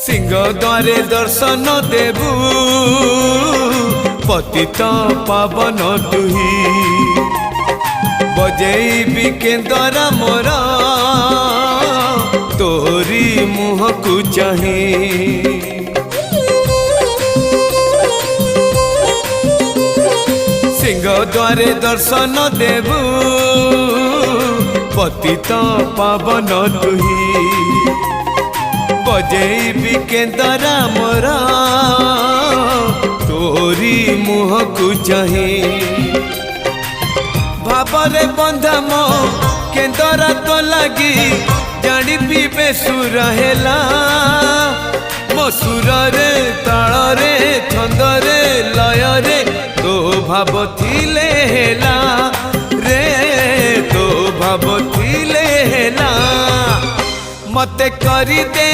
सिंह द्वारे दर्शन देबू पतित पावन तुही बजेबी केंदरा मोर तोरी मुह को चाहे सिंह द्वारे दर्शन देबू पतित पावन तुही बजेबी केंदरा मोर तोरी मुह को चाहे भावरे बंधा मो केंदरा तो लगी जानी पीबे सुर हेला मो सुर रे ताल रे छंद रे लय रे तो भाव थिले हेला रे तो भाव थिले हेला मते करी दे।